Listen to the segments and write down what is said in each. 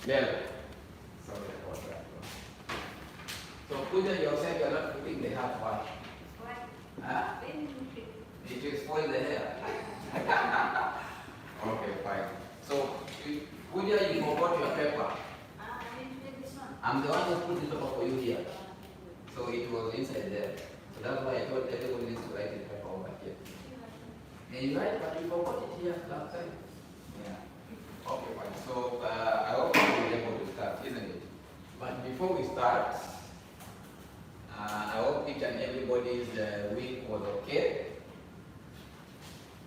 Yellow. Sorry about that. So Pooja, you said you are not putting the hair why? Why? Huh? When you put it? It will spoil the hair. Okay, fine. So Pooja, you forgot your paper. I didn't get this one. I'm the one who put the paper for you here. So it was inside there. So that's why I told everybody needs to write the paper over here. And you write, but you forgot it here last time. Yeah. Okay, fine. So I hope you will be able to start, isn't it? But before we start, I hope each and everybody's week was okay.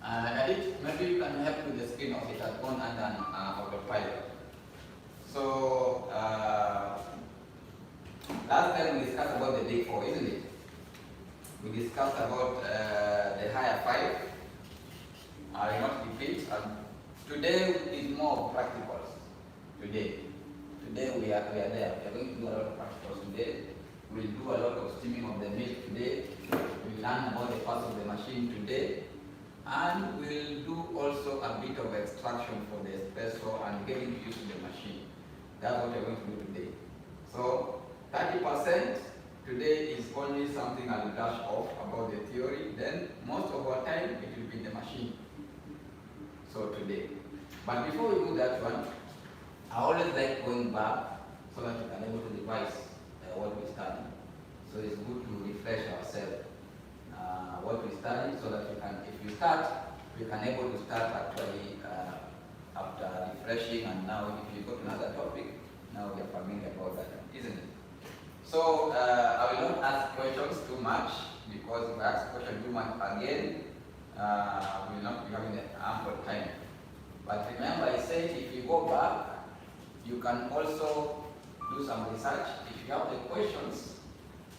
Edith, maybe you can help with the screen of it has gone under autopilot. So last time we discussed about the big four, isn't it? We discussed about the higher five. I will not repeat. Today is more practicals. Today we are there. We are going to do a lot of practicals today. We'll do a lot of steaming of the milk today. We'll learn about the parts of the machine today. And we'll do also a bit of extraction for the espresso and getting used to the machine. That's what we're going to do today. So 30% today is only something I'll dash off about the theory. Then most of our time it will be the machine. So today. But before we do that one, I always like going back so that you can able to revise what we studied. So it's good to refresh ourselves. What we study so that you can, if you start, you can able to start actually after refreshing, and now if you go to another topic, now we are familiar about that, isn't it? So I will not ask questions too much, because if I ask questions too much again, we will not be having ample time. But remember, I said if you go back, you can also do some research. If you have the questions,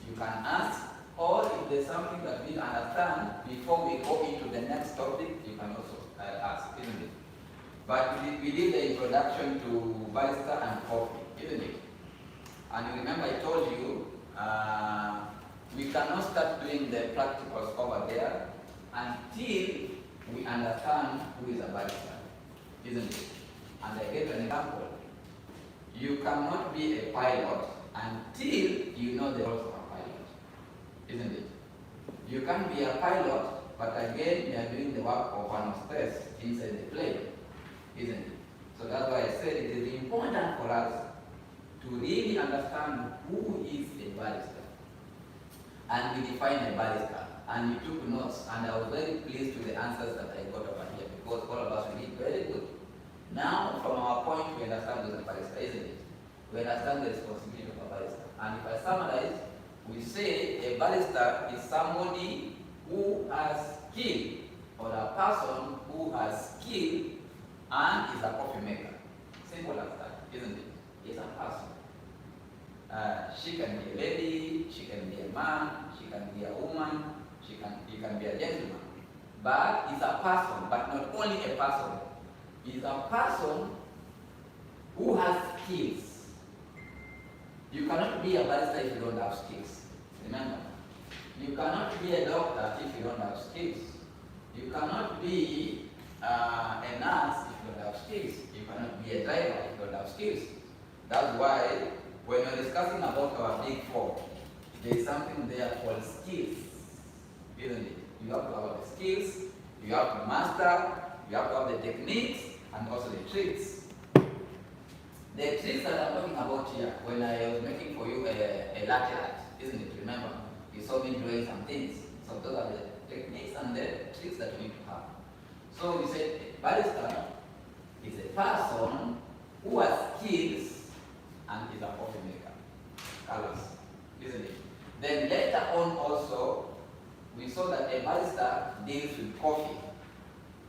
you can ask. Or if there's something that we understand before we go into the next topic, you can also ask, isn't it? But we did the introduction to Barista and coffee, isn't it? And you remember I told you, we cannot start doing the practicals over there until we understand who is a barista, isn't it? And I gave an example. You cannot be a pilot until you know the roles of a pilot, isn't it? You can be a pilot, but again, you are doing the work of an hostess inside the plane, isn't it? So that's why I said it is important for us to really understand who is a barista. And we define a barista. And we took notes, and I was very pleased with the answers that I got over here, because all of us we did very good. Now, from our point, we understand who is a barista, isn't it? We understand the responsibility of a barista. And if I summarize, we say a barista is somebody who has skill, or a person who has skill and is a coffee maker. Simple as that, isn't it? It's a person. She can be a lady, she can be a man, she can be a woman, he can be a gentleman. But he's a person, but not only a person. He's a person who has skills. You cannot be a barista if you don't have skills. Remember, you cannot be a doctor if you don't have skills. You cannot be a nurse if you don't have skills. You cannot be a driver if you don't have skills. That's why when we're discussing about our big four, there is something there called skills, isn't it? You have to have the skills, you have to master, you have to have the techniques, and also the tricks. The tricks that I'm talking about here, when I was making for you a latte art, isn't it? Remember, you saw me drawing some things. So those are the techniques and the tricks that we need to have. So we said a barista is a person who has skills and is a coffee maker. Colors, isn't it? Then later on also, we saw that a barista deals with coffee.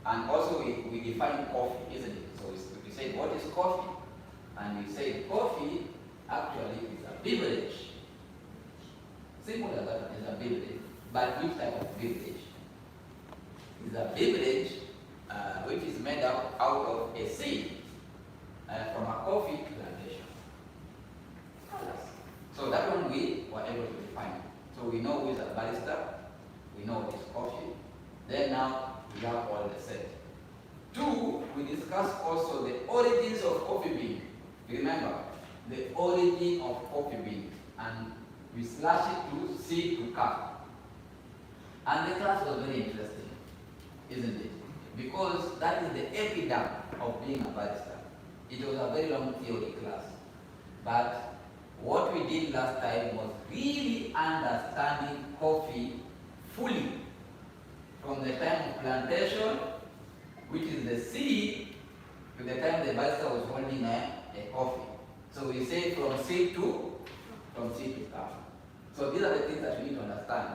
And also we define coffee, isn't it? So we said, what is coffee? And we said coffee actually is a beverage. Simple as that, is a beverage. But which type of beverage? It's a beverage which is made out of a seed from a coffee plantation. So that one we were able to define. So we know who is a barista, we know what is coffee. Then now we have all the set. Two, we discussed also the origins of coffee bean. Remember, the origin of coffee bean, and we slash it to seed to cup. And the class was very interesting, isn't it? Because that is the epidemic of being a barista. It was a very long theory class. But what we did last time was really understanding coffee fully, from the time of plantation, which is the seed, to the time the barista was holding a coffee. So we say from seed to cup. So these are the things that we need to understand.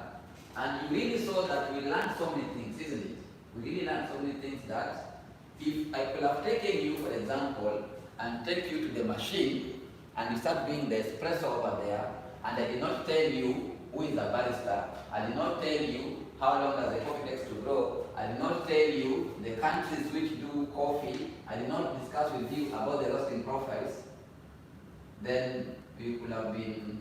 And you really saw that we learned so many things, isn't it? We really learned so many things that if I could have taken you, for example, and take you to the machine, and you start doing the espresso over there, and I did not tell you who is a barista, I did not tell you how long does the coffee takes to grow, I did not tell you the countries which do coffee, I did not discuss with you about the roasting profiles, then we could have been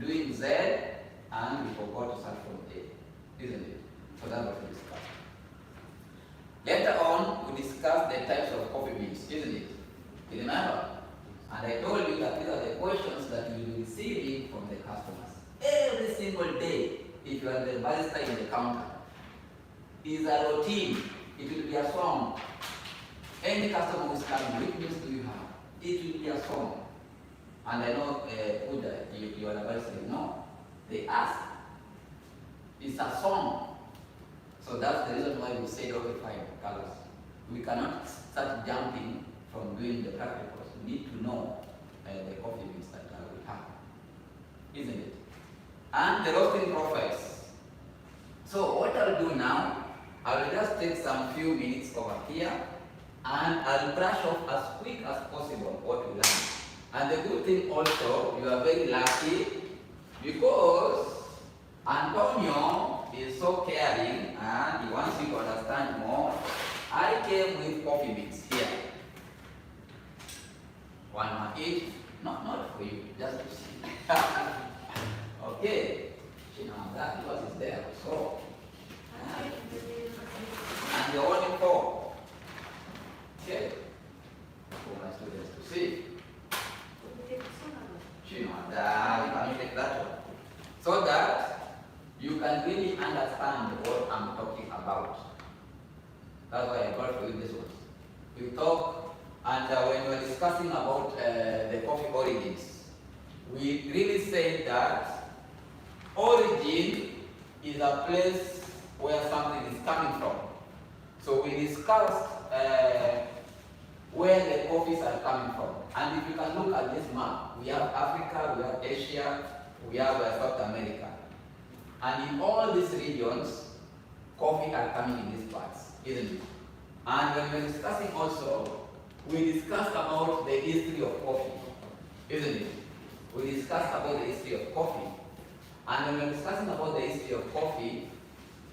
doing Z, and we forgot to start from A, isn't it? So that's what we discussed. Later on, we discussed the types of coffee beans, isn't it? You remember? And I told you that these are the questions that you will be receiving from the customers. Every single day, if you are the barista in the counter, is a routine. It will be a song. Any customer who is coming, which means do you have? It will be a song. And I know you are a barista, you know. They ask. It's a song. So that's the reason why we said, okay, fine, Carlos. We cannot start jumping from doing the practicals. We need to know the coffee beans that we have, isn't it? And the roasting profiles. So what I'll do now, I will just take some few minutes over here, and I'll brush off as quick as possible what we learned. And the good thing also, you are very lucky, because Antonio is so caring and he wants you to understand more. I came with coffee beans here. One each. Not for you, just to see. Okay. You know, that what is there. So, and the only four. Okay. For my students to see. You know, that you take that one. So that you can really understand what I'm talking about. That's why I brought for you this one. We talk, and when we were discussing about the coffee origins, we really said that origin is a place where something is coming from. So we discussed where the coffees are coming from. And if you can look at this map, we have Africa, we have Asia, we have South America. And in all these regions, coffee are coming in these parts, isn't it? And when we're discussing also, we discussed about the history of coffee, isn't it? We discussed about the history of coffee. And when we're discussing about the history of coffee,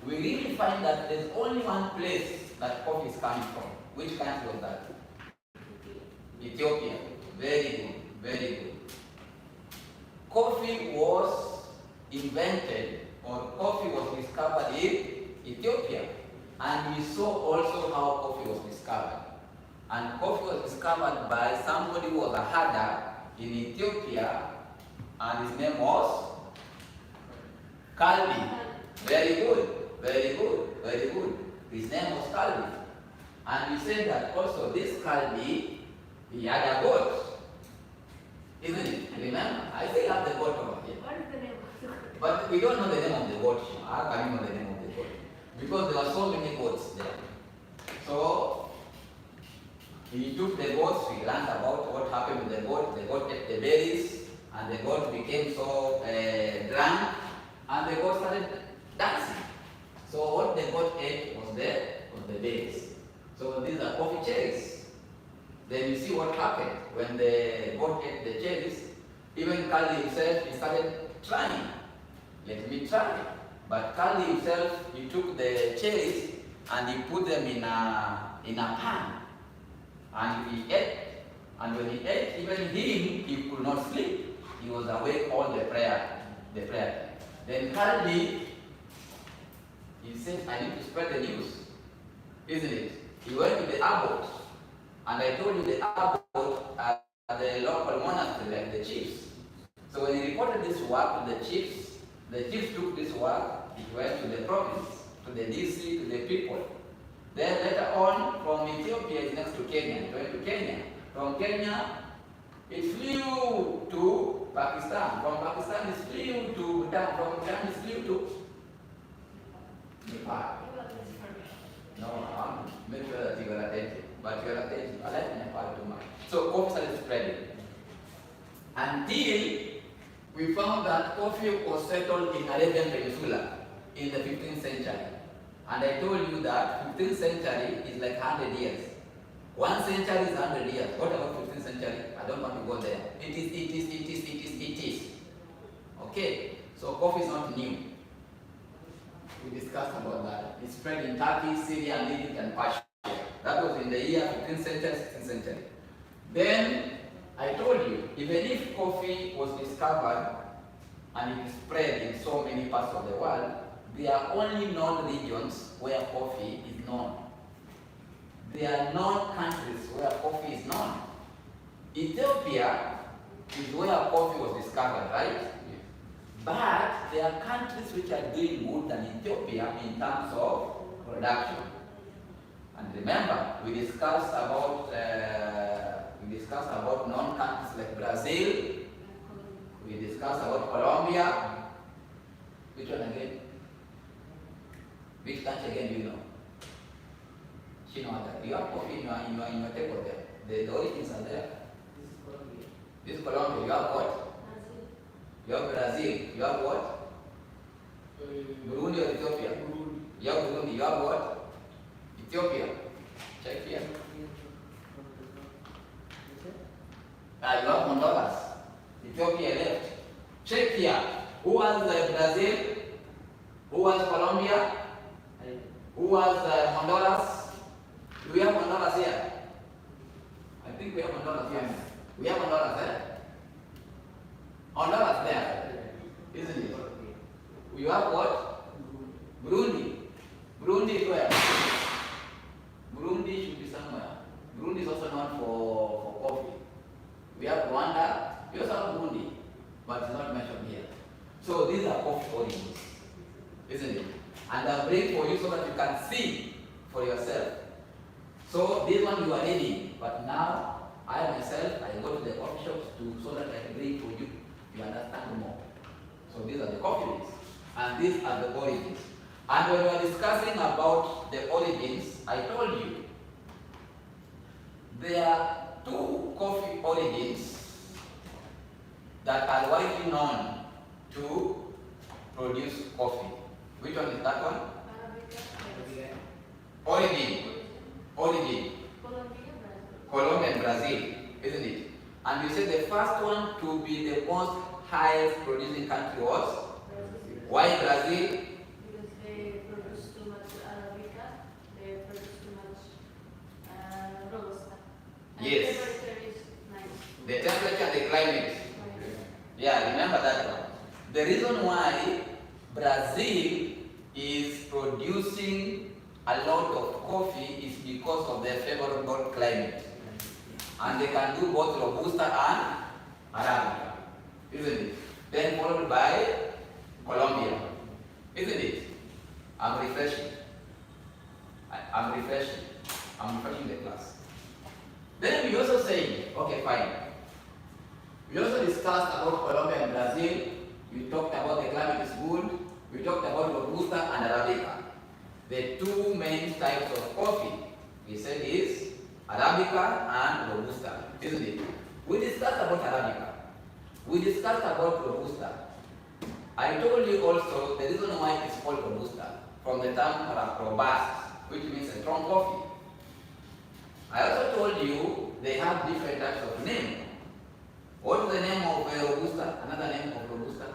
we really find that there's only one place that coffee is coming from. Which country was that? Ethiopia. Very good, very good. Coffee was invented, or coffee was discovered in Ethiopia. And we saw also how coffee was discovered. And coffee was discovered by somebody who was a herder in Ethiopia, and his name was Kalbi. Very good, very good, very good. His name was Kalbi. And we said that also this Kalbi, he had a goat. Isn't it? Remember? I still have the goat over here. What is the name of the goat? But we don't know the name of the goat. How can you know the name of the goat? Because there are so many goats there. So, he took the goats, we learned about what happened with the goat ate the berries, and the goat became so drunk, and the goat started dancing. So what the goat ate was the berries. So these are coffee cherries. Then you see what happened when the goat ate the cherries. Even Kali himself, he started trying. Let me try. But Kali himself, he took the cherries and he put them in a pan. And he ate. And when he ate, even him, he could not sleep. He was awake all the prayer time. Then Kali, he said, I need to spread the news. Isn't it? He went to the abbot And I told you the abbot are the local monastery, like the chiefs. So when he reported this work to the chiefs took this work, it went to the province, to the DC, to the people. Then later on, from Ethiopia, it's next to Kenya. It went to Kenya. From Kenya, it flew to Pakistan. From Pakistan, it flew to Bhutan. From Bhutan, it flew to Nepal. No, make sure that you are attentive. But you are attentive. I like Nepal too much. So coffee started spreading. Until we found that coffee was settled in Arabian Peninsula in the 15th century. And I told you that 15th century is like 100 years. 1 century is 100 years. What about 15th century? I don't want to go there. It is. Okay? So coffee is not new. We discussed about that. It spread in Turkey, Syria, Egypt, and Persia. That was in the year 15th century, 16th century. Then I told you, even if coffee was discovered and it spread in so many parts of the world, there are only known regions where coffee is known. There are known countries where coffee is known. Ethiopia is where coffee was discovered, right? Yes. But there are countries which are doing good than Ethiopia in terms of production. And remember, we discussed about known countries like Brazil. We discussed about Colombia. Which one again? Which country again do you know? You have coffee in your table there. The origins are there. This is Colombia. You have what? You have Brazil. You have what? Burundi or Ethiopia? You have Burundi. You have what? Ethiopia. Check here. You have Honduras. Ethiopia left. Check here. Who has Brazil? Who has Colombia? Who has Honduras? Do we have Honduras here? I think we have Honduras here. We have Honduras there. Honduras there, isn't it? We have what? Burundi. Burundi is where? Burundi should be somewhere. Burundi is also known for coffee. We have Rwanda. We also have Burundi, but it's not mentioned here. So these are coffee origins, isn't it? And I'll bring for you so that you can see for yourself. So this one you are reading, but now I myself, I go to the coffee shops so that I can bring for you. You understand more. So these are the coffee beans, and these are the origins. And when we were discussing about the origins, I told you there are 2 coffee origins that are widely known to produce coffee. Which one is that one? Origin. Colombia and Brazil, isn't it? And you said the first one to be the most highest producing country was? Brazil. Why Brazil? Because they produce too much Arabica, they produce too much Robusta. And Yes. the temperature is nice. The temperature and the climate. Yeah, remember that one. The reason why Brazil is producing a lot of coffee is because of their favorable climate. And they can do both Robusta and Arabica, isn't it? Then followed by Colombia, isn't it? I'm refreshing the class. Then we also say, okay, fine. We also discussed about Colombia and Brazil. We talked about the climate is good. We talked about Robusta and Arabica. The 2 main types of coffee, we said, is Arabica and Robusta, isn't it? We discussed about Arabica. We discussed about Robusta. I told you also the reason why it's called Robusta from the term robust, which means a strong coffee. I also told you they have different types of name. What is the name of Robusta? Another name of Robusta?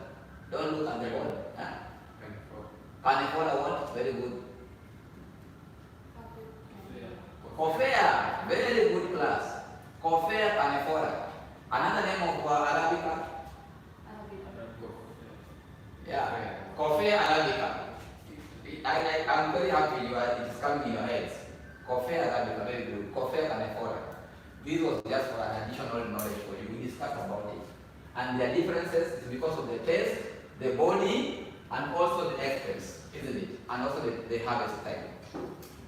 Don't look at the word. Huh? Canifola what? Very good. Coffea, very good class. Coffea Canifola. Another name of Arabica? Yeah, Coffea Arabica. I'm very happy it is coming in your heads. Coffea Arabica, very good. Coffea Canifola. This was just for an additional knowledge for you. We discussed about it. And their differences is because of the taste, the body, and also the expense, isn't it? And also the harvest time.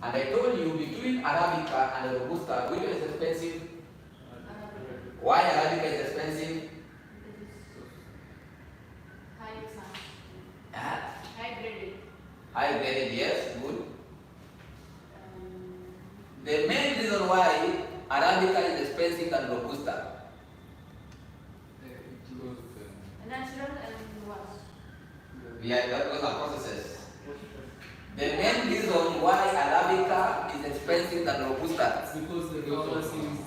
And I told you between Arabica and Robusta, which one is expensive? Why Arabica is expensive? High graded. High graded, yes, good. The main reason why Arabica is expensive than Robusta. Natural and what? Yeah, those are processes. The main reason why Arabica is expensive than Robusta. Because the farmers use.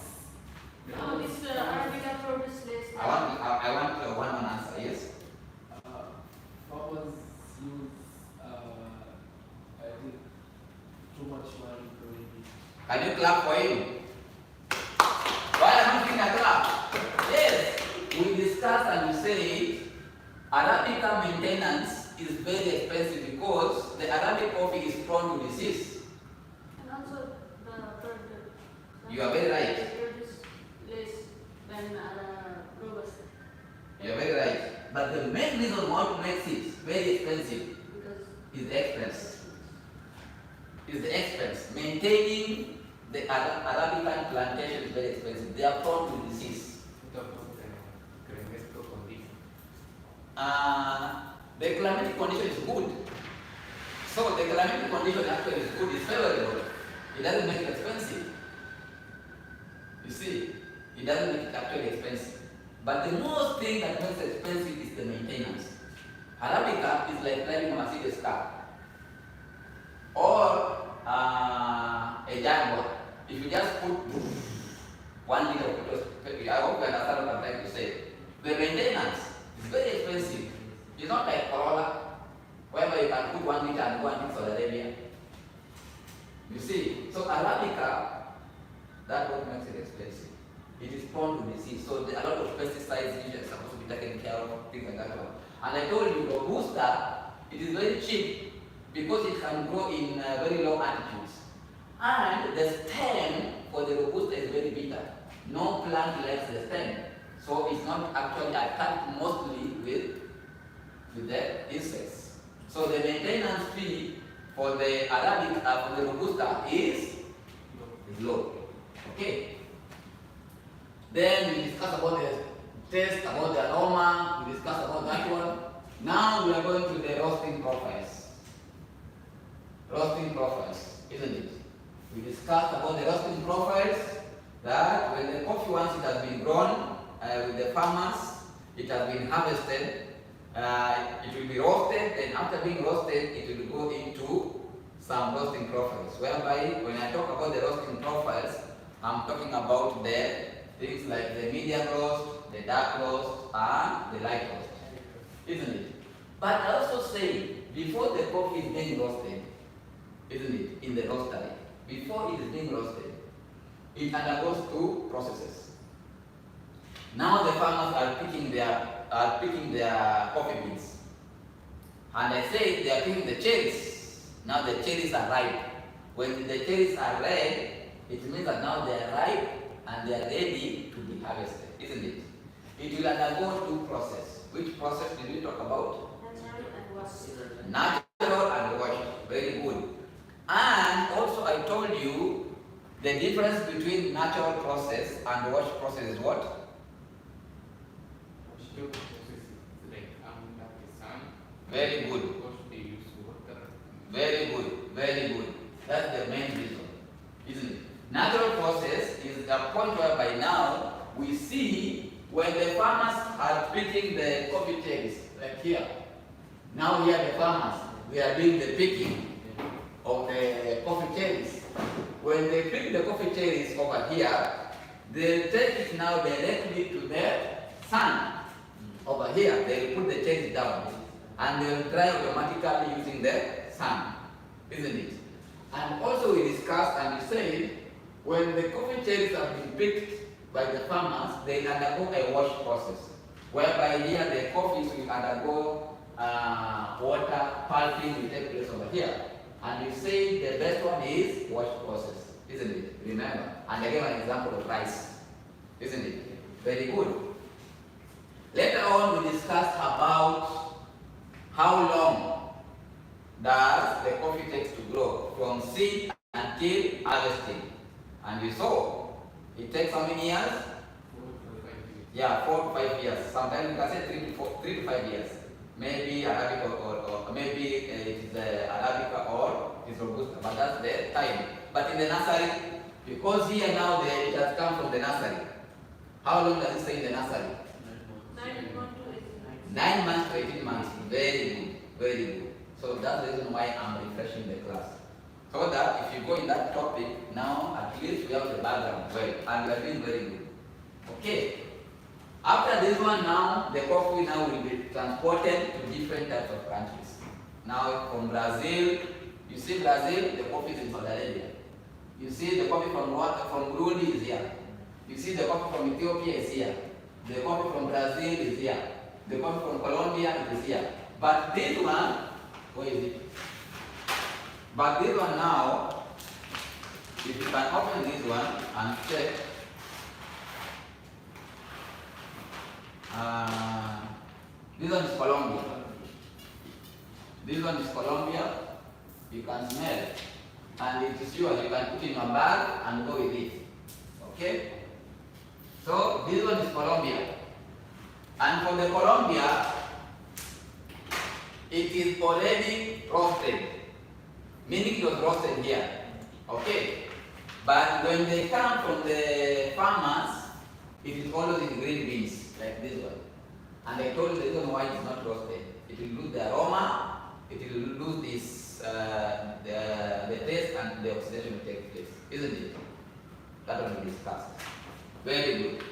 No, it's Arabica produce less. I want one answer, yes? Farmers use, I think, too much money growing it. Can you clap for him? Why am I doing a clap? Yes, we discussed and we say Arabica maintenance is very expensive because the Arabic coffee is prone to disease. And also the product. You are very right. Produce less than Robusta. You are very right. But the main reason what makes it very expensive Because is the expense. Is the expense. Maintaining the Arabican plantation is very expensive. They are prone to disease. The climatic condition is good. So the climatic condition actually is good, it's favorable. It doesn't make it expensive. You see, it doesn't make it actually expensive. But the most thing that makes it expensive is the maintenance. Arabica is like driving a Mercedes car or a Jaguar. If you just put 1 liter of petrol, I hope you understand what I'm trying to say. The maintenance is very expensive. It's not like Corolla, whereby you can put 1 liter and go and Saudi Arabia. You see, so Arabica, that's what makes it expensive. It is prone to disease. So there are a lot of pesticides which are supposed to be taken care of, things like that. And I told you, Robusta, it is very cheap because it can grow in very low altitudes. And the stem for the Robusta is very bitter. No plant likes the stem. So it's not actually attacked mostly with the insects. So the maintenance fee for the Arabic, for the Robusta is low. Okay. Then we discuss about the taste, about the aroma, we discuss about that one. Now we are going to the roasting profiles. Roasting profiles, isn't it? We discussed about the roasting profiles, that when the coffee once it has been grown with the farmers, it has been harvested, it will be roasted, and after being roasted, it will go into some roasting profiles, whereby when I talk about the roasting profiles, I'm talking about the things like the medium roast, the dark roast, and the light roast, isn't it? But I also say, before the coffee is being roasted, isn't it, in the roastery, before it is being roasted, it undergoes 2 processes. Now the farmers are picking their coffee beans. And I say they are picking the cherries. Now the cherries are ripe. When the cherries are red, it means that now they are ripe and they are ready to be harvested, isn't it? It will undergo 2 processes. Which process did we talk about? natural and washed. Natural and washed. Very good. And also I told you the difference between natural process and wash process is what? Very good. Very good. Very good. That's the main reason, isn't it? Natural process is a point whereby now we see when the farmers are picking the coffee cherries, like here. Now here the farmers, they are doing the picking of the coffee cherries. When they pick the coffee cherries over here, they take it now directly to the sun. Over here, they will put the cherries down and they will dry automatically using the sun, isn't it? And also we discussed and we said, when the coffee cherries have been picked by the farmers, they undergo a wash process, whereby here the coffees will undergo water pulping will take place over here. And you say the best one is wash process, isn't it? Remember. And I gave an example of rice. isn't it? Very good. Later on, we discussed about how long does the coffee takes to grow from seed until harvesting. And you saw it takes how many years? 4 to 5 years. Yeah, 4 to 5 years. Sometimes you can say 3 to 5 years. Maybe Arabica or maybe it is Arabica or it is Robusta, but that's the time. But in the nursery, because here now it has come from the nursery. How long does it stay in the nursery? 9 months to 18 months. 9 months to 18 months. Very good, very good. So that's the reason why I'm refreshing the class. So that if you go in that topic, now at least we have the background well, and we are doing very good. Okay. After this one now, the coffee now will be transported to different types of countries. Now from Brazil, you see Brazil, the coffee is in Saudi Arabia. You see the coffee from Burundi is here. You see the coffee from Ethiopia is here. The coffee from Brazil is here. The coffee from Colombia is here. But this one, where is it? But this one now, if you can open this one and check, this one is Colombia. This one is Colombia. You can smell it. And it is yours. You can put in your bag and go with it. Okay? So this one is Colombia. And for the Colombia, it is already roasted. Meaning it was roasted here. Okay? But when they come from the farmers, it is always in green beans, like this one. And I told you the reason why it is not roasted. It will lose the aroma, it will lose this, the taste, and the oxidation will take place. Isn't it? That one we discussed. Very good.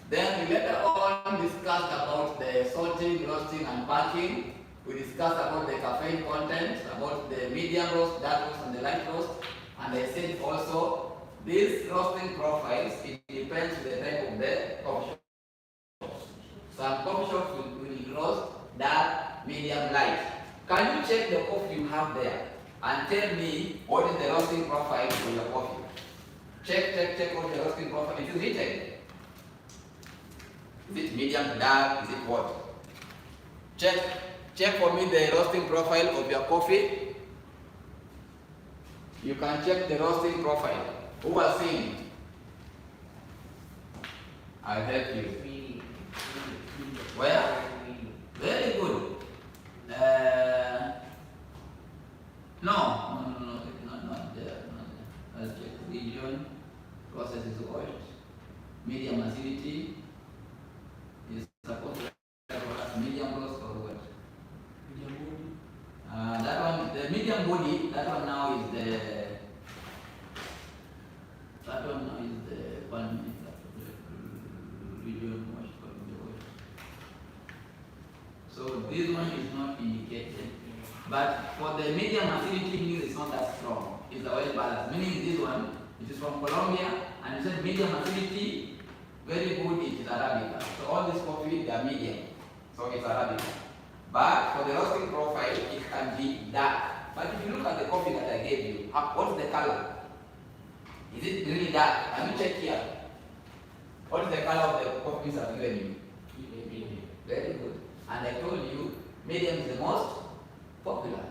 Then we later on discussed about the sorting, roasting, and packing. We discussed about the caffeine content, about the medium roast, dark roast, and the light roast. And I said also, these roasting profiles, it depends on the type of the coffee shop. Some coffee shops will roast dark, medium, light. Can you check the coffee you have there and tell me what is the roasting profile for your coffee? Check what the roasting profile is written. Is it medium, dark? Is it what? Check for me the roasting profile of your coffee. You can check the roasting profile. Who has seen it? I'll help you. Where? Very good. No, not there. I'll check region. Process is oiled. Medium acidity is supposed to have medium roast or what? That one, the medium body, that one now is the one region wash called the oil. So this one is not indicated. But for the medium acidity means it's not that strong. It's the oil balance. Meaning this one, it is from Colombia, and you said medium acidity, very good, it is Arabica. So all this coffee, they are medium. So it's Arabica. But for the roasting profile, it can be dark. But if you look at the coffee that I gave you, what's the color? Is it really dark? Can you check here? What is the color of the coffees I've given you? Very good. And I told you, medium is the most popular.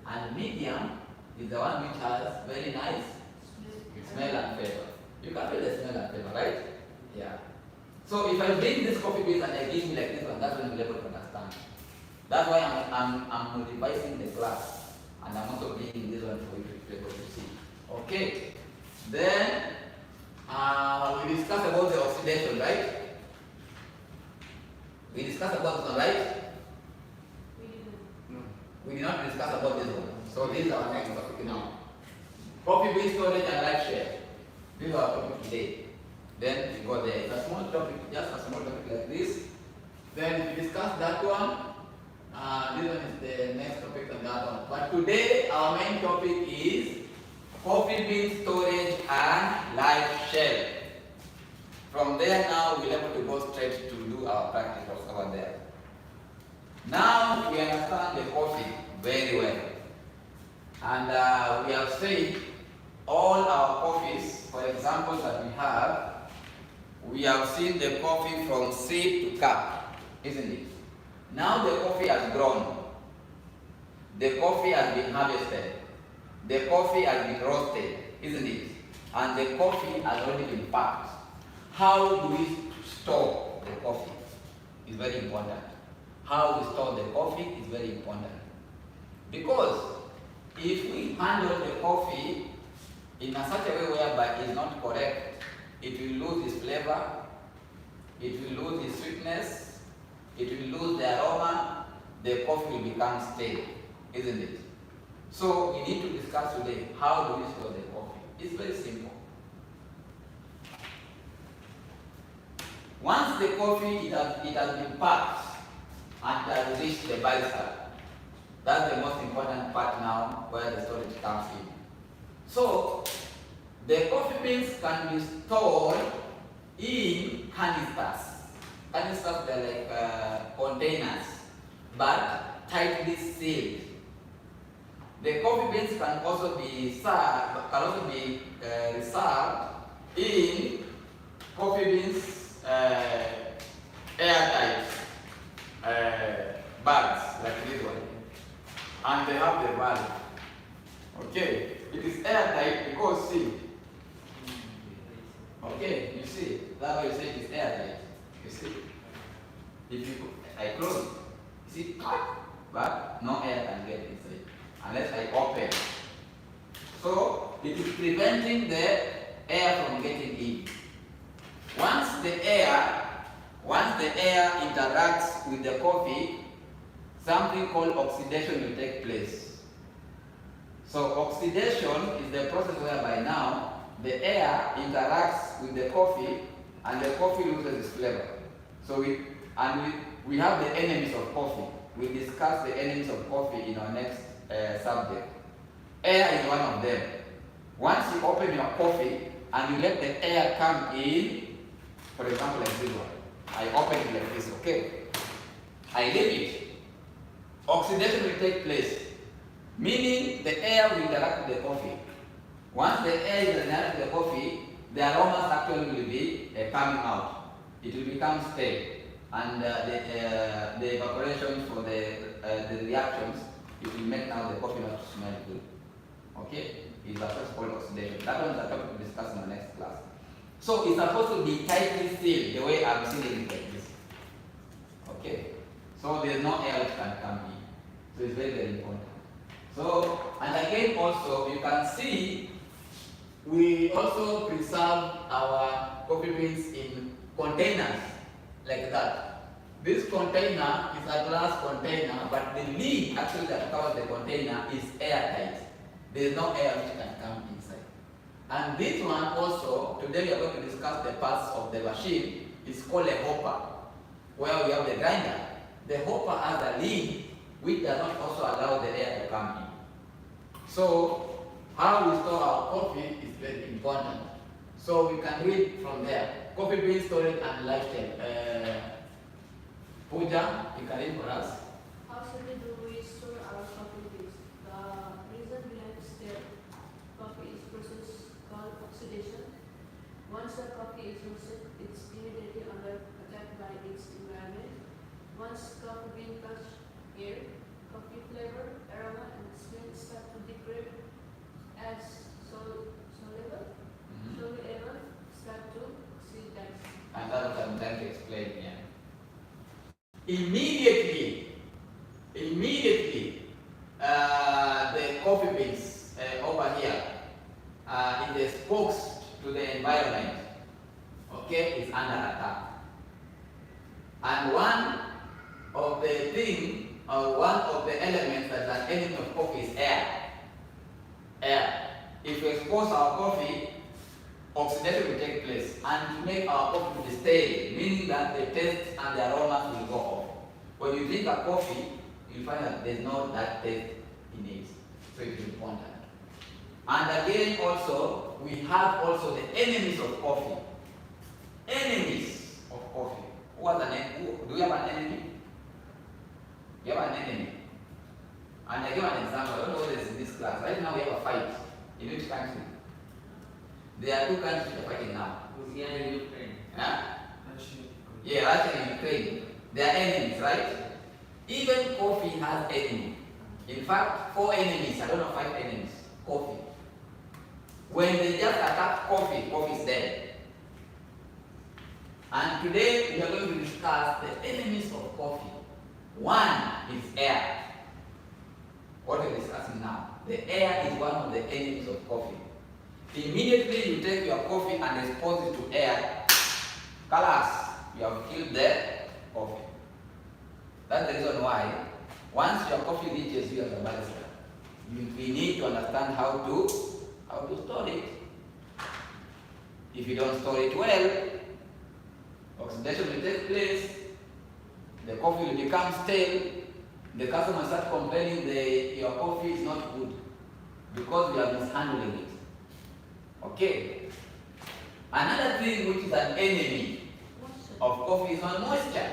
And medium is the one which has very nice smell and flavor. You can feel the smell and flavor, right? Yeah. So if I bring this coffee beans and I give me like this one, that's when you'll be able to understand. That's why I'm revising the class, and I'm also bringing this one for you to be able to see. Okay. Then we discussed about the oxidation, right? We discussed about this one, right? We did not discuss about this one. So this is our next topic now. Coffee bean storage and life share. This is our topic today. Then we go there. It's a small topic, just a small topic like this. Then we discuss that one. This one is the next topic on that one. But today our main topic is coffee bean storage and life share. From there now we'll be able to go straight to do our practicals over there. Now we understand the coffee very well. And we have said all our coffees, for example, that we have, we have seen the coffee from seed to cup, isn't it? Now the coffee has grown. The coffee has been harvested. The coffee has been roasted, isn't it? And the coffee has already been packed. How do we store the coffee? Is very important. How we store the coffee is very important. Because if we handle the coffee in a such a way whereby it's not correct, it will lose its flavor, it will lose its sweetness, it will lose the aroma, the coffee will become stale, isn't it? So we need to discuss today, how do we store the coffee? It's very simple. Once the coffee it has been packed and it has reached the barista, that's the most important part now where the storage comes in. So the coffee beans can be stored in canisters. Canisters, they're like containers, but tightly sealed. The coffee beans can also be reserved in coffee beans airtight bags like this one, and they have the valve. Okay, it is airtight because see. Okay, you see, that's why you say it's airtight. You see, if you I close it, you see, but no air can get inside unless I open. So it is preventing the air from getting in. Once the air interacts with the coffee, something called oxidation will take place. So oxidation is the process whereby now the air interacts with the coffee and the coffee loses its flavor. So we have the enemies of coffee. We discuss the enemies of coffee in our next subject. Air is one of them. Once you open your coffee and you let the air come in, for example like this one, I open it like this, okay? I leave it. Oxidation will take place, meaning the air will interact with the coffee. Once the air is interact with the coffee, the aromas actually will be coming out. It will become stale, and the evaporation for the reactions, it will make now the coffee not smell good. Okay? It's a process called oxidation. That one is a topic to discuss in the next class. So it's supposed to be tightly sealed the way I'm sealing it like this. Okay? So there's no air which can come in. So it's very, very important. So, and again also, you can see, we also preserve our coffee beans in containers like that. This container is a glass container, but the lid actually that covers the container is airtight. There is no air which can come inside. And this one also, today we are going to discuss the parts of the machine. It's called a hopper, where we have the grinder. The hopper has a lid which does not also allow the air to come in. So, how we store our coffee is very important. So we can read from there. Coffee bean storage and lifestyle. Pooja, you can read for us. How simply do we store our coffee beans? The reason behind stale coffee is process called oxidation. Once the coffee is roasted, it's immediately under attack by its environment. Once coffee bean touch air, coffee flavor, aroma, and smell start to degrade as soluble, start to oxidize. And that's what I'm trying to explain here. Immediately, the coffee beans over here, it is exposed to the environment, okay, is under attack. And one of the elements that's an enemy of coffee is air. Air. If we expose our coffee, oxidation will take place and to make our coffee be stale, meaning that the taste and the aromas will go off. When you drink a coffee, you find that there's no that taste in it. So it's important. And again also, we have also the enemies of coffee. Enemies of coffee. Do you have an enemy? You have an enemy. And I give an example. I don't know what is in this class. Right now we have a fight. In which country? There are two countries that are fighting now. Russia and Ukraine. Huh? Russia. Yeah, Russia and Ukraine. They are enemies, right? Even coffee has enemies. In fact, 4 enemies, I don't know, 5 enemies. Coffee. When they just attack coffee, coffee is dead. And today we are going to discuss the enemies of coffee. One is air. What we're discussing now. The air is one of the enemies of coffee. Immediately you take your coffee and expose it to air, colors, you have killed the coffee. That's the reason why once your coffee reaches you as a barista, we need to understand how to store it. If you don't store it well, oxidation will take place, the coffee will become stale, the customer starts complaining your coffee is not good because we are mishandling it. Okay. Another thing which is an enemy of coffee is moisture.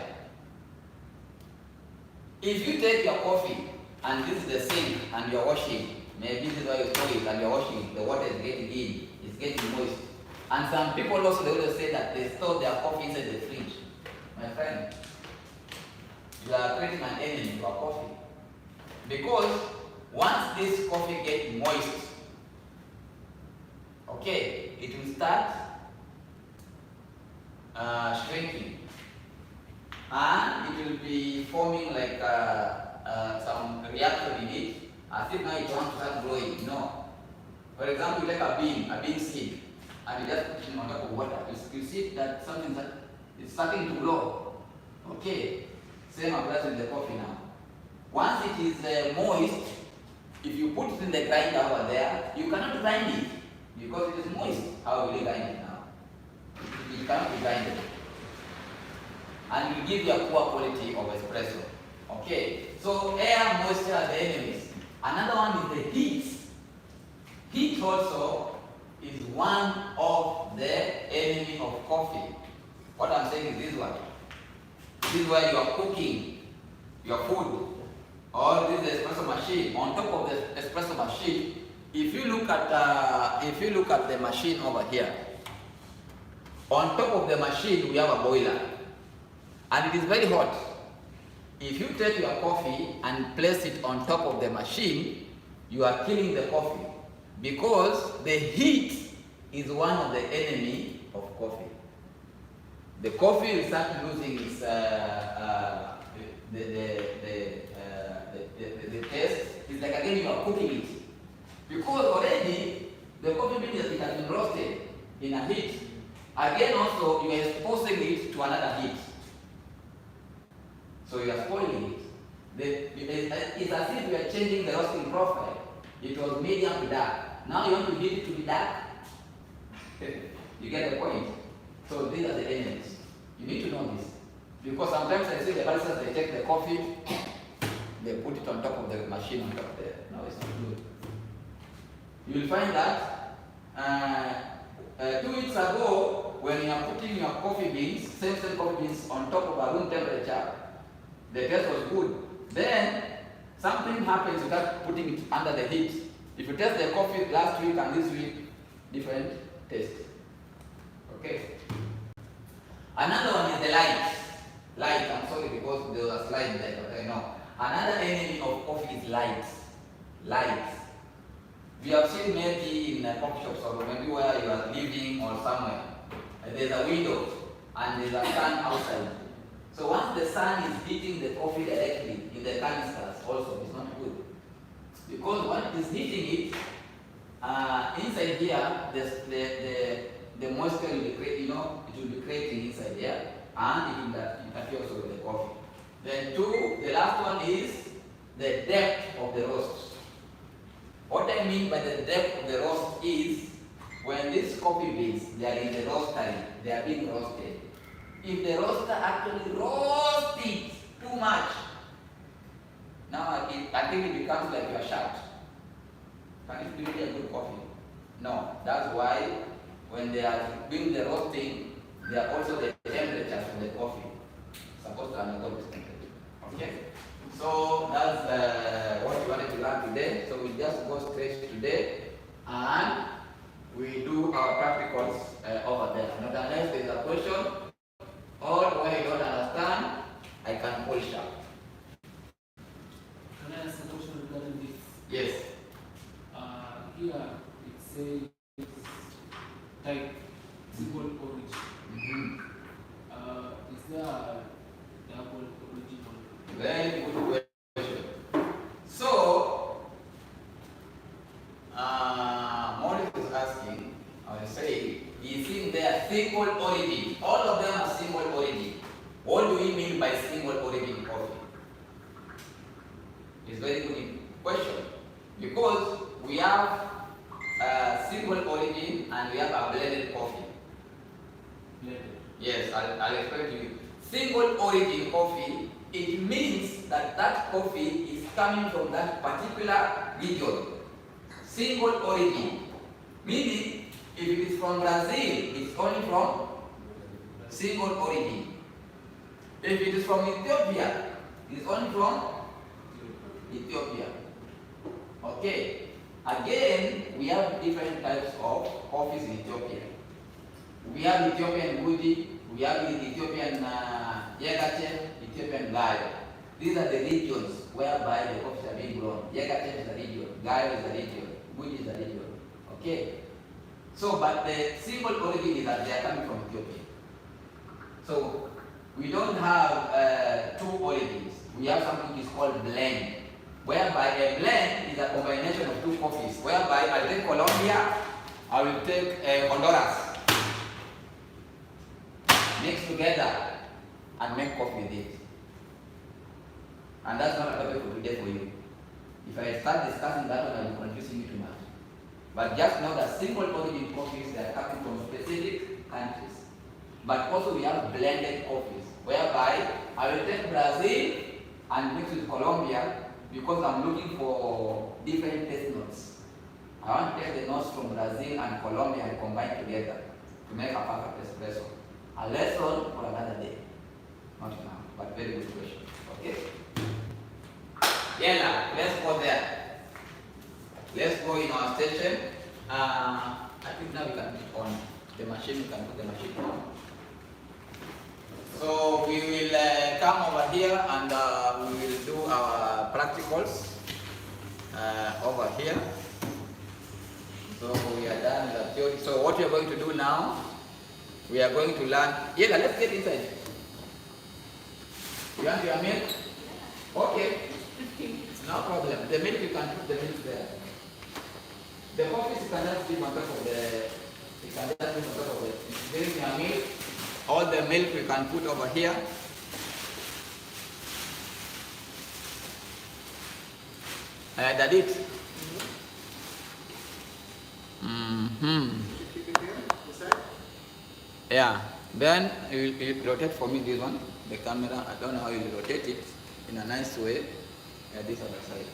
If you take your coffee and this is the sink and you're washing, maybe this is why you store it and you're washing it, the water is getting in, it's getting moist. And some people also they always say that they store their coffee inside the fridge. My friend, you are creating an enemy to our coffee. Because once this coffee gets moist, okay, it will start shrinking. And it will be forming like some reaction in it, as if now it wants to start growing. No. For example, you take a bean seed, and you just put it on top of water. You see that something that is starting to grow. Okay. Same applies with the coffee now. Once it is moist, if you put it in the grinder over there, you cannot grind it because it is moist. How will you grind it now? You cannot be grinded. And will give you a poor quality of espresso. Okay, so air, moisture are the enemies. Another one is the heat. Heat also is one of the enemy of coffee. What I'm saying is this one. This is where you are cooking your food, or this is the espresso machine. On top of the espresso machine, if you look at the machine over here, on top of the machine we have a boiler. And it is very hot. If you take your coffee and place it on top of the machine, you are killing the coffee because the heat is one of the enemy of coffee. The coffee will start losing its the taste. It's like again you are cooking it because already the coffee bean it has been roasted in a heat. Again also you are exposing it to another heat. So you are spoiling it. It's as if you are changing the roasting profile. It was medium to dark. Now you want to heat it to be dark. You get the point? So these are the enemies. You need to know this. Because sometimes I see the baristas, they take the coffee, they put it on top of the machine on top there. No, it's not good. You will find that 2 weeks ago, when you are putting your coffee beans, same coffee beans on top of a room temperature, the taste was good. Then something happens, you start putting it under the heat. If you taste the coffee last week and this week, different taste. Okay. Another one is the light. Light, I'm sorry because there was a slide there, but I know. Another enemy of coffee is light. Light. We have seen maybe in coffee shops or maybe where you are living or somewhere. There's a window and there's a sun outside. So once the sun is hitting the coffee directly in the canisters also, it's not good. Because when it is hitting it, inside here, the moisture will be creating, it will be creating inside here, and it will interfere also with the coffee. Then the last one is the depth of the roast. What I mean by the depth of the roast is, when these coffee beans, they are in the roastery, they are being roasted. If the roaster actually roasts it too much, now I think it becomes like your shirt. Can it be really a good coffee? No. That's why when they are doing the roasting, they are also the temperatures of the coffee supposed to undergo this temperature. Okay? So that's what we wanted to learn today. So we just go straight today and we do our practicals over there. Not unless there is a question or where you don't understand, I can polish up. Can I ask a question regarding this? Yes. Here it says type single origin. Is there a double origin? Very good question. So, Morris is asking, I will say, is in there single origin? All of them are single origin. What do we mean by single origin coffee? It's a very good question because we have single origin and we have a blended coffee. Blended. Yes, I'll explain to you. Single origin coffee, it means that that coffee is coming from that particular region. Single origin, meaning if it is from Brazil, it's only from single origin. If it is from Ethiopia, it's only from Ethiopia. Okay. Again, we have different types of coffees in Ethiopia. We have Ethiopian Gudi, we have Ethiopian Yagache, Ethiopian Gayo. These are the regions whereby the coffees are being grown. Yagache is a region, Gayo is a region, Gudi is a region. Okay? So, but the single origin is that they are coming from Ethiopia. So, we don't have two origins. We have something which is called blend, whereby a blend is a combination of two coffees, whereby I'll take Colombia, I will take Honduras, mix together and make coffee with it. And that's not a topic for today for you. If I start discussing that one, I'll be confusing you too much. But just know that single origin coffees, they are coming from specific countries. But also we have blended coffees, whereby I will take Brazil and mix with Colombia because I'm looking for different taste notes. I want to take the notes from Brazil and Colombia and combine together to make a perfect espresso. A lesson for another day. Not now, but very good question. Okay? Yeah, let's go there. Let's go in our station. I think now we can put on the machine, we can put the machine on. So we will come over here and we will do our practicals over here. So we are done with the theory. So what we are going to do now, we are going to learn. Yeah, let's get inside. You want your milk? Okay. No problem. The milk, you can put the milk there. The coffee you can just leave on top of the, you can just leave on top of it. Drink your milk. All the milk we can put over here. That's it. Yeah. Then you rotate for me this one, the camera. I don't know how you rotate it in a nice way. This other side.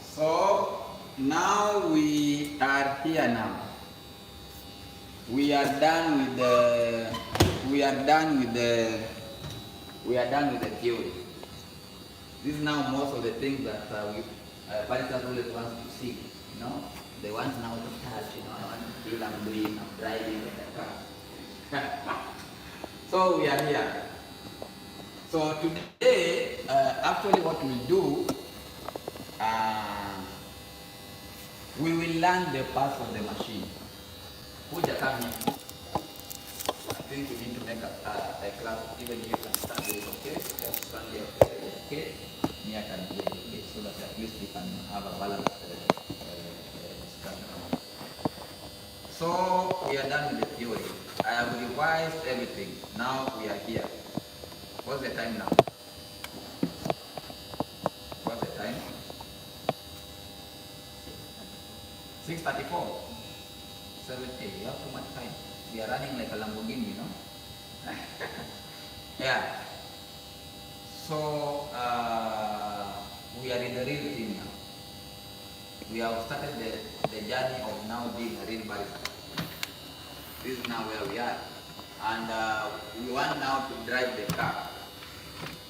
So now we are here now. We are done with the theory. This is now most of the things that baristas always want to see, you know. They want now to touch, you know, I want to feel I'm doing, I'm driving like a car. So we are here. So today, actually what we'll do, we will learn the parts of the machine. Kuja come here. I think we need to make a class, even you can stand it, okay? Just stand here, okay? Me I can do it, okay? So that at least we can have a balanced discussion. So we are done with the theory. I have revised everything. Now we are here. What's the time now? What's the time? 6:34. 7:8. You have too much time. We are running like a Lamborghini, you know? Yeah. So we are in the real thing now. We have started the journey of now being a real barista. This is now where we are. And we want now to drive the car.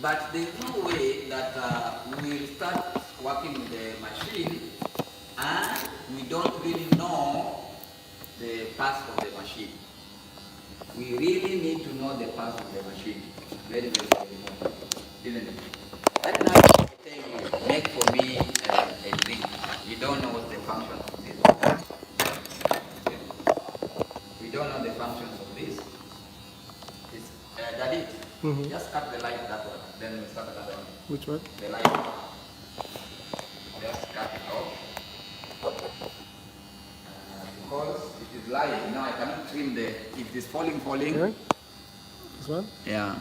But there is no way that we will start working with the machine and we don't really know the parts of the machine. We really need to know the parts of the machine. Very, very, very important, isn't it? Right now, I tell you, make for me a drink. You don't know what the function of this. We don't know the functions of this. It's, Daddy, just cut the light that one. Then we start another one. Which one? The light. Just cut it off. Because it is light, you know, I cannot trim the, it is falling. Yeah. This one? Yeah.